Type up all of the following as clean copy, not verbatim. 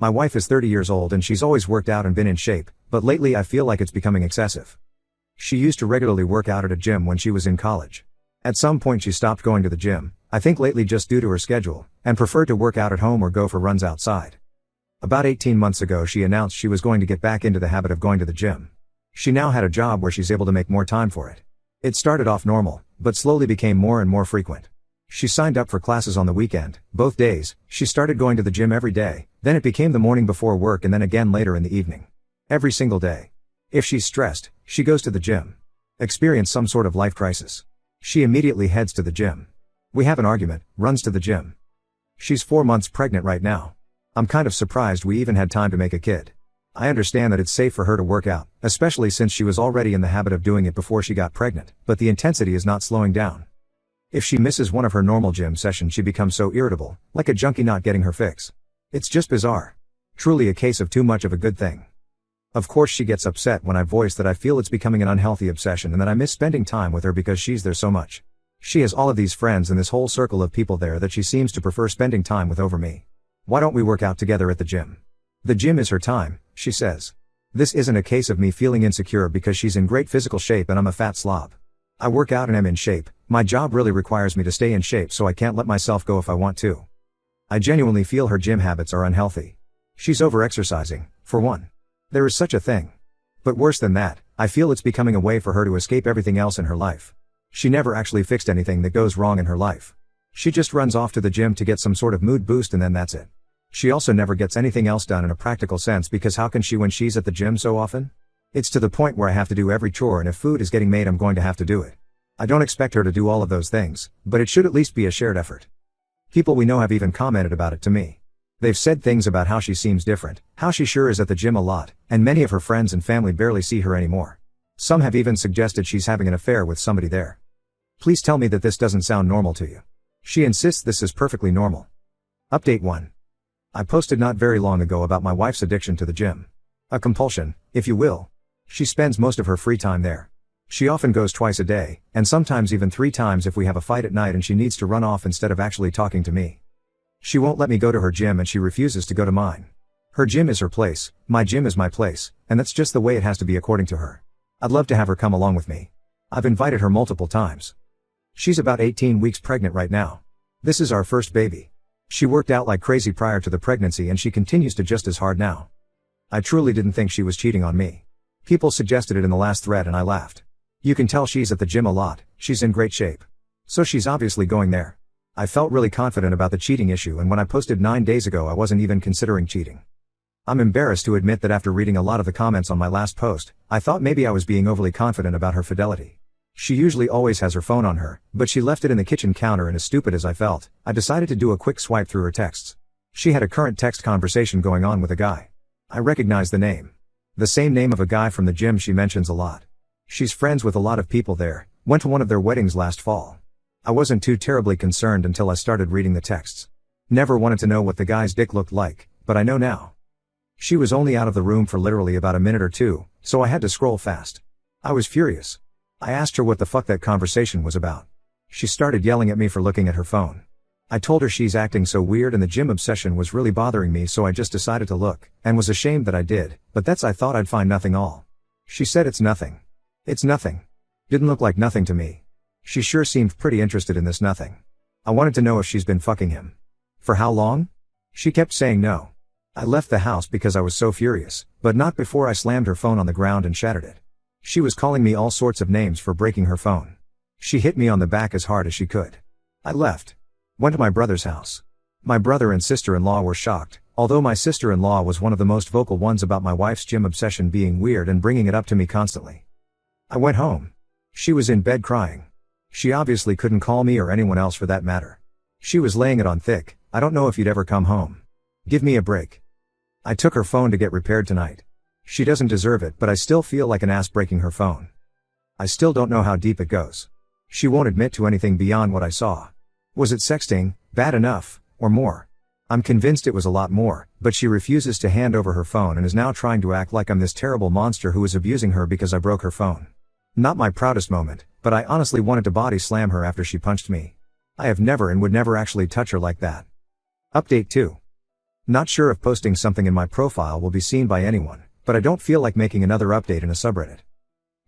My wife is 30 years old and she's always worked out and been in shape, but lately I feel like it's becoming excessive. She used to regularly work out at a gym when she was in college. At some point she stopped going to the gym, I think lately just due to her schedule, and preferred to work out at home or go for runs outside. About 18 months ago she announced she was going to get back into the habit of going to the gym. She now had a job where she's able to make more time for it. It started off normal, but slowly became more and more frequent. She signed up for classes on the weekend, both days. She started going to the gym every day, then it became the morning before work and then again later in the evening. Every single day. If she's stressed, she goes to the gym. Experience some sort of life crisis. She immediately heads to the gym. We have an argument, runs to the gym. She's 4 months pregnant right now. I'm kind of surprised we even had time to make a kid. I understand that it's safe for her to work out, especially since she was already in the habit of doing it before she got pregnant, but the intensity is not slowing down. If she misses one of her normal gym sessions she becomes so irritable, like a junkie not getting her fix. It's just bizarre. Truly a case of too much of a good thing. Of course she gets upset when I voice that I feel it's becoming an unhealthy obsession and that I miss spending time with her because she's there so much. She has all of these friends and this whole circle of people there that she seems to prefer spending time with over me. Why don't we work out together at the gym? The gym is her time, she says. This isn't a case of me feeling insecure because she's in great physical shape and I'm a fat slob. I work out and am in shape. My job really requires me to stay in shape so I can't let myself go if I want to. I genuinely feel her gym habits are unhealthy. She's over-exercising, for one. There is such a thing. But worse than that, I feel it's becoming a way for her to escape everything else in her life. She never actually fixed anything that goes wrong in her life. She just runs off to the gym to get some sort of mood boost and then that's it. She also never gets anything else done in a practical sense because how can she when she's at the gym so often? It's to the point where I have to do every chore and if food is getting made I'm going to have to do it. I don't expect her to do all of those things, but it should at least be a shared effort. People we know have even commented about it to me. They've said things about how she seems different, how she sure is at the gym a lot, and many of her friends and family barely see her anymore. Some have even suggested she's having an affair with somebody there. Please tell me that this doesn't sound normal to you. She insists this is perfectly normal. Update 1. I posted not very long ago about my wife's addiction to the gym. A compulsion, if you will. She spends most of her free time there. She often goes twice a day, and sometimes even 3 times if we have a fight at night and she needs to run off instead of actually talking to me. She won't let me go to her gym and she refuses to go to mine. Her gym is her place, my gym is my place, and that's just the way it has to be according to her. I'd love to have her come along with me. I've invited her multiple times. She's about 18 weeks pregnant right now. This is our first baby. She worked out like crazy prior to the pregnancy and she continues to just as hard now. I truly didn't think she was cheating on me. People suggested it in the last thread and I laughed. You can tell she's at the gym a lot, she's in great shape. So she's obviously going there. I felt really confident about the cheating issue and when I posted 9 days ago I wasn't even considering cheating. I'm embarrassed to admit that after reading a lot of the comments on my last post, I thought maybe I was being overly confident about her fidelity. She usually always has her phone on her, but she left it in the kitchen counter and as stupid as I felt, I decided to do a quick swipe through her texts. She had a current text conversation going on with a guy. I recognized the name. The same name of a guy from the gym she mentions a lot. She's friends with a lot of people there, went to one of their weddings last fall. I wasn't too terribly concerned until I started reading the texts. Never wanted to know what the guy's dick looked like, but I know now. She was only out of the room for literally about a minute or two, so I had to scroll fast. I was furious. I asked her what the fuck that conversation was about. She started yelling at me for looking at her phone. I told her she's acting so weird and the gym obsession was really bothering me so I just decided to look, and was ashamed that I did, but that's I thought I'd find nothing all. She said it's nothing. It's nothing. Didn't look like nothing to me. She sure seemed pretty interested in this nothing. I wanted to know if she's been fucking him. For how long? She kept saying no. I left the house because I was so furious, but not before I slammed her phone on the ground and shattered it. She was calling me all sorts of names for breaking her phone. She hit me on the back as hard as she could. I left. Went to my brother's house. My brother and sister-in-law were shocked, although my sister-in-law was one of the most vocal ones about my wife's gym obsession being weird and bringing it up to me constantly. I went home. She was in bed crying. She obviously couldn't call me or anyone else for that matter. She was laying it on thick. I don't know if you'd ever come home. Give me a break. I took her phone to get repaired tonight. She doesn't deserve it, but I still feel like an ass breaking her phone. I still don't know how deep it goes. She won't admit to anything beyond what I saw. Was it sexting, bad enough, or more? I'm convinced it was a lot more, but she refuses to hand over her phone and is now trying to act like I'm this terrible monster who is abusing her because I broke her phone. Not my proudest moment, but I honestly wanted to body slam her after she punched me. I have never and would never actually touch her like that. Update 2. Not sure if posting something in my profile will be seen by anyone, but I don't feel like making another update in a subreddit.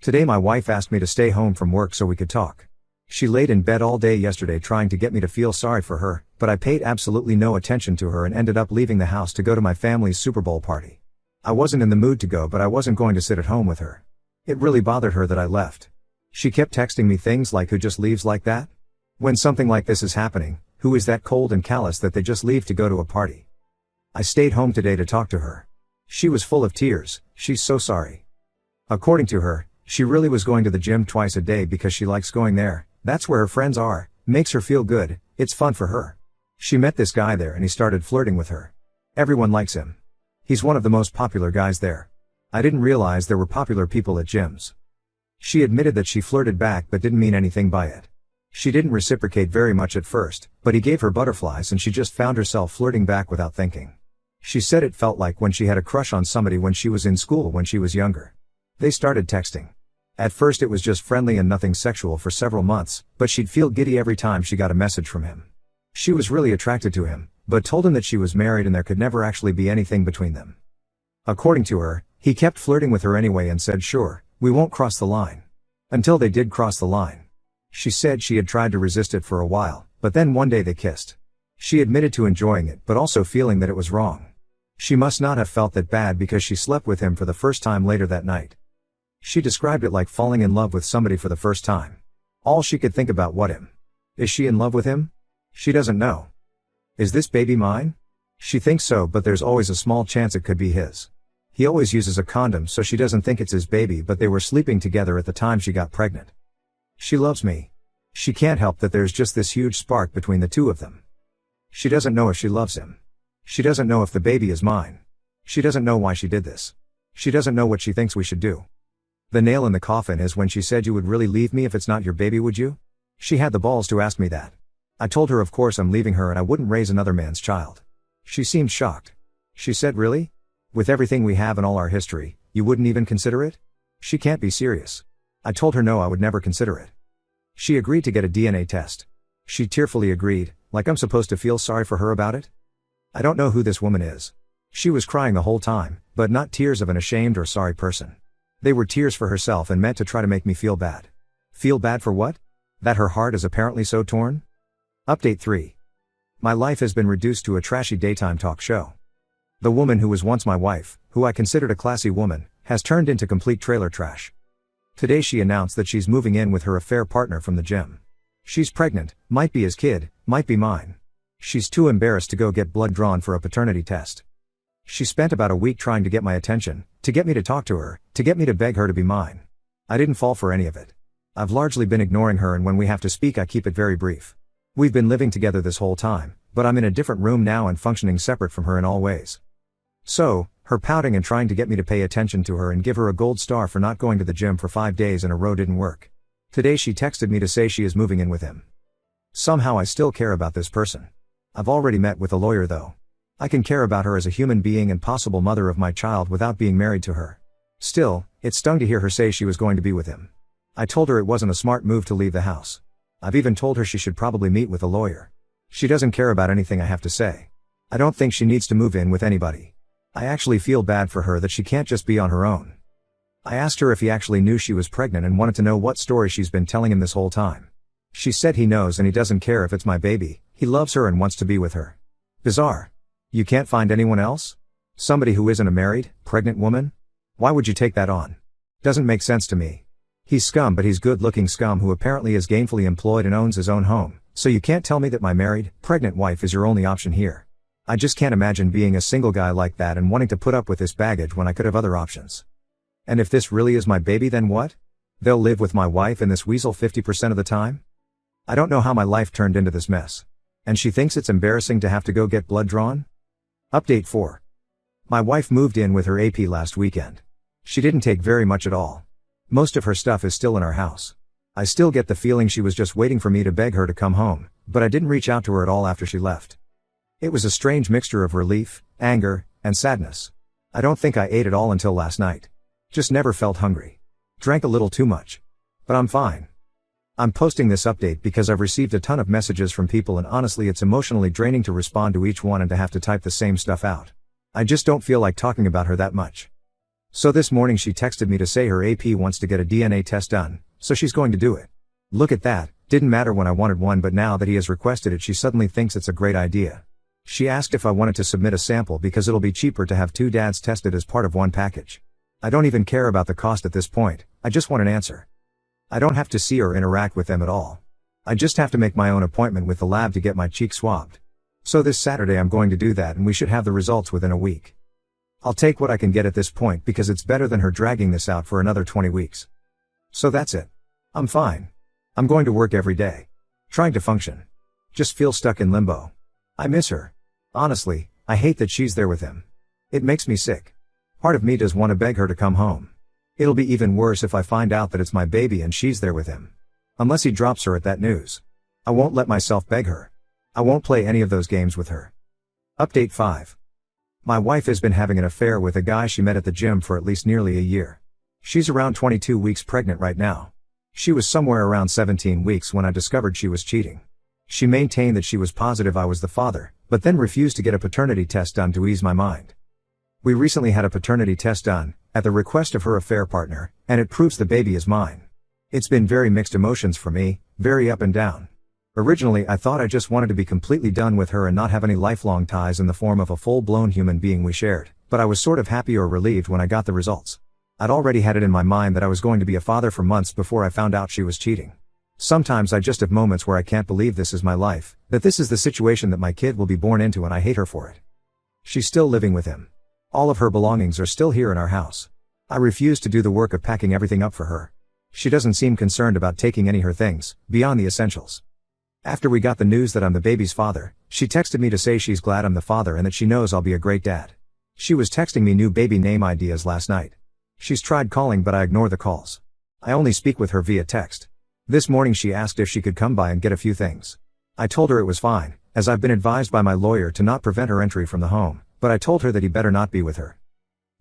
Today my wife asked me to stay home from work so we could talk. She laid in bed all day yesterday trying to get me to feel sorry for her, but I paid absolutely no attention to her and ended up leaving the house to go to my family's Super Bowl party. I wasn't in the mood to go, but I wasn't going to sit at home with her. It really bothered her that I left. She kept texting me things like, "Who just leaves like that? When something like this is happening, who is that cold and callous that they just leave to go to a party?" I stayed home today to talk to her. She was full of tears. She's so sorry. According to her, she really was going to the gym twice a day because she likes going there. That's where her friends are, makes her feel good, it's fun for her. She met this guy there and he started flirting with her. Everyone likes him. He's one of the most popular guys there. I didn't realize there were popular people at gyms. She admitted that she flirted back but didn't mean anything by it. She didn't reciprocate very much at first, but he gave her butterflies and she just found herself flirting back without thinking. She said it felt like when she had a crush on somebody when she was in school when she was younger. They started texting. At first it was just friendly and nothing sexual for several months, but she'd feel giddy every time she got a message from him. She was really attracted to him, but told him that she was married and there could never actually be anything between them. According to her, he kept flirting with her anyway and said, "Sure, we won't cross the line." Until they did cross the line. She said she had tried to resist it for a while, but then one day they kissed. She admitted to enjoying it but also feeling that it was wrong. She must not have felt that bad because she slept with him for the first time later that night. She described it like falling in love with somebody for the first time. All she could think about what him. Is she in love with him? She doesn't know. Is this baby mine? She thinks so, but there's always a small chance it could be his. He always uses a condom so she doesn't think it's his baby, but they were sleeping together at the time she got pregnant. She loves me. She can't help that there's just this huge spark between the two of them. She doesn't know if she loves him. She doesn't know if the baby is mine. She doesn't know why she did this. She doesn't know what she thinks we should do. The nail in the coffin is when she said, "You would really leave me if it's not your baby, would you?" She had the balls to ask me that. I told her of course I'm leaving her and I wouldn't raise another man's child. She seemed shocked. She said, "Really? With everything we have and all our history, you wouldn't even consider it?" She can't be serious. I told her no, I would never consider it. She agreed to get a DNA test. She tearfully agreed, like I'm supposed to feel sorry for her about it? I don't know who this woman is. She was crying the whole time, but not tears of an ashamed or sorry person. They were tears for herself and meant to try to make me feel bad. Feel bad for what? That her heart is apparently so torn? Update 3. My life has been reduced to a trashy daytime talk show. The woman who was once my wife, who I considered a classy woman, has turned into complete trailer trash. Today she announced that she's moving in with her affair partner from the gym. She's pregnant, might be his kid, might be mine. She's too embarrassed to go get blood drawn for a paternity test. She spent about a week trying to get my attention, to get me to talk to her, to get me to beg her to be mine. I didn't fall for any of it. I've largely been ignoring her, and when we have to speak I keep it very brief. We've been living together this whole time, but I'm in a different room now and functioning separate from her in all ways. So, her pouting and trying to get me to pay attention to her and give her a gold star for not going to the gym for 5 days in a row didn't work. Today she texted me to say she is moving in with him. Somehow I still care about this person. I've already met with a lawyer though. I can care about her as a human being and possible mother of my child without being married to her. Still, it stung to hear her say she was going to be with him. I told her it wasn't a smart move to leave the house. I've even told her she should probably meet with a lawyer. She doesn't care about anything I have to say. I don't think she needs to move in with anybody. I actually feel bad for her that she can't just be on her own. I asked her if he actually knew she was pregnant and wanted to know what story she's been telling him this whole time. She said he knows and he doesn't care if it's my baby, he loves her and wants to be with her. Bizarre. You can't find anyone else? Somebody who isn't a married, pregnant woman? Why would you take that on? Doesn't make sense to me. He's scum, but he's good-looking scum who apparently is gainfully employed and owns his own home, so you can't tell me that my married, pregnant wife is your only option here. I just can't imagine being a single guy like that and wanting to put up with this baggage when I could have other options. And if this really is my baby, then what? They'll live with my wife and this weasel 50% of the time? I don't know how my life turned into this mess. And she thinks it's embarrassing to have to go get blood drawn? Update 4. My wife moved in with her AP last weekend. She didn't take very much at all. Most of her stuff is still in our house. I still get the feeling she was just waiting for me to beg her to come home, but I didn't reach out to her at all after she left. It was a strange mixture of relief, anger, and sadness. I don't think I ate at all until last night. Just never felt hungry. Drank a little too much. But I'm fine. I'm posting this update because I've received a ton of messages from people and honestly it's emotionally draining to respond to each one and to have to type the same stuff out. I just don't feel like talking about her that much. So this morning she texted me to say her AP wants to get a DNA test done, so she's going to do it. Look at that, didn't matter when I wanted one but now that he has requested it she suddenly thinks it's a great idea. She asked if I wanted to submit a sample because it'll be cheaper to have two dads tested as part of one package. I don't even care about the cost at this point, I just want an answer. I don't have to see or interact with them at all. I just have to make my own appointment with the lab to get my cheek swabbed. So this Saturday I'm going to do that and we should have the results within a week. I'll take what I can get at this point because it's better than her dragging this out for another 20 weeks. So that's it. I'm fine. I'm going to work every day. Trying to function. Just feel stuck in limbo. I miss her. Honestly, I hate that she's there with him. It makes me sick. Part of me does want to beg her to come home. It'll be even worse if I find out that it's my baby and she's there with him. Unless he drops her at that news. I won't let myself beg her. I won't play any of those games with her. Update 5. My wife has been having an affair with a guy she met at the gym for at least nearly a year. She's around 22 weeks pregnant right now. She was somewhere around 17 weeks when I discovered she was cheating. She maintained that she was positive I was the father, but then refused to get a paternity test done to ease my mind. We recently had a paternity test done, at the request of her affair partner, and it proves the baby is mine. It's been very mixed emotions for me, very up and down. Originally I thought I just wanted to be completely done with her and not have any lifelong ties in the form of a full-blown human being we shared, but I was sort of happy or relieved when I got the results. I'd already had it in my mind that I was going to be a father for months before I found out she was cheating. Sometimes I just have moments where I can't believe this is my life, that this is the situation that my kid will be born into and I hate her for it. She's still living with him. All of her belongings are still here in our house. I refuse to do the work of packing everything up for her. She doesn't seem concerned about taking any of her things, beyond the essentials. After we got the news that I'm the baby's father, she texted me to say she's glad I'm the father and that she knows I'll be a great dad. She was texting me new baby name ideas last night. She's tried calling but I ignore the calls. I only speak with her via text. This morning she asked if she could come by and get a few things. I told her it was fine, as I've been advised by my lawyer to not prevent her entry from the home, but I told her that he better not be with her.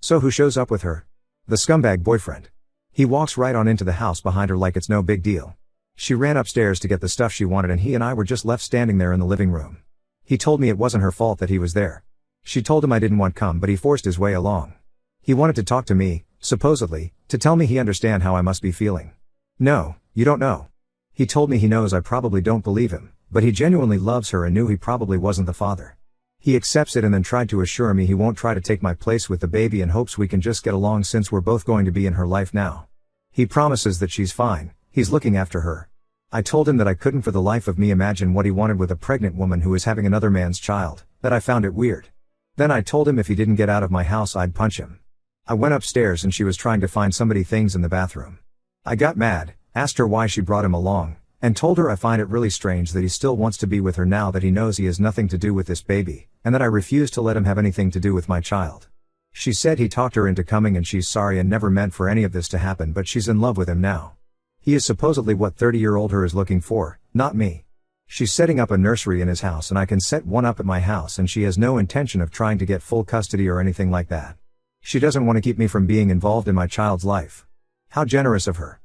So who shows up with her? The scumbag boyfriend. He walks right on into the house behind her like it's no big deal. She ran upstairs to get the stuff she wanted and he and I were just left standing there in the living room. He told me it wasn't her fault that he was there. She told him I didn't want come but he forced his way along. He wanted to talk to me, supposedly, to tell me he understand how I must be feeling. No, you don't know. He told me he knows I probably don't believe him, but he genuinely loves her and knew he probably wasn't the father. He accepts it and then tried to assure me he won't try to take my place with the baby and hopes we can just get along since we're both going to be in her life now. He promises that she's fine, he's looking after her. I told him that I couldn't for the life of me imagine what he wanted with a pregnant woman who is having another man's child, that I found it weird. Then I told him if he didn't get out of my house I'd punch him. I went upstairs and she was trying to find somebody things in the bathroom. I got mad, asked her why she brought him along, and told her I find it really strange that he still wants to be with her now that he knows he has nothing to do with this baby, and that I refuse to let him have anything to do with my child. She said he talked her into coming and she's sorry and never meant for any of this to happen but she's in love with him now. He is supposedly what 30-year-old her is looking for, not me. She's setting up a nursery in his house and I can set one up at my house and she has no intention of trying to get full custody or anything like that. She doesn't want to keep me from being involved in my child's life. How generous of her.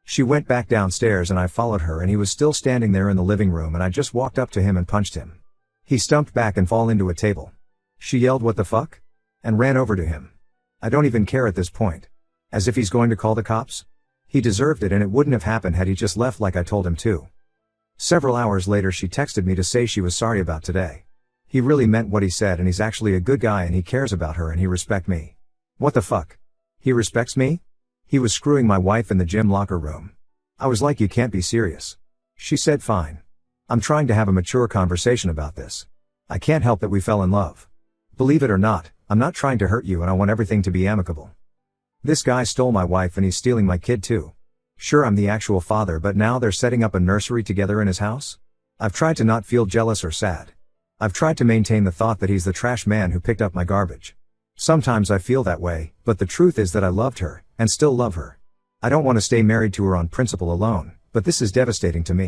She went back downstairs and I followed her and he was still standing there in the living room and I just walked up to him and punched him. He stumped back and fall into a table. She yelled "What the fuck?" and ran over to him. I don't even care at this point. As if he's going to call the cops? He deserved it and it wouldn't have happened had he just left like I told him to. Several hours later she texted me to say she was sorry about today. He really meant what he said and he's actually a good guy and he cares about her and he respects me. What the fuck? He respects me? He was screwing my wife in the gym locker room. I was like, you can't be serious. She said fine. I'm trying to have a mature conversation about this. I can't help that we fell in love. Believe it or not, I'm not trying to hurt you and I want everything to be amicable. This guy stole my wife and he's stealing my kid too. Sure, I'm the actual father but now they're setting up a nursery together in his house? I've tried to not feel jealous or sad. I've tried to maintain the thought that he's the trash man who picked up my garbage. Sometimes I feel that way, but the truth is that I loved her, and still love her. I don't want to stay married to her on principle alone, but this is devastating to me.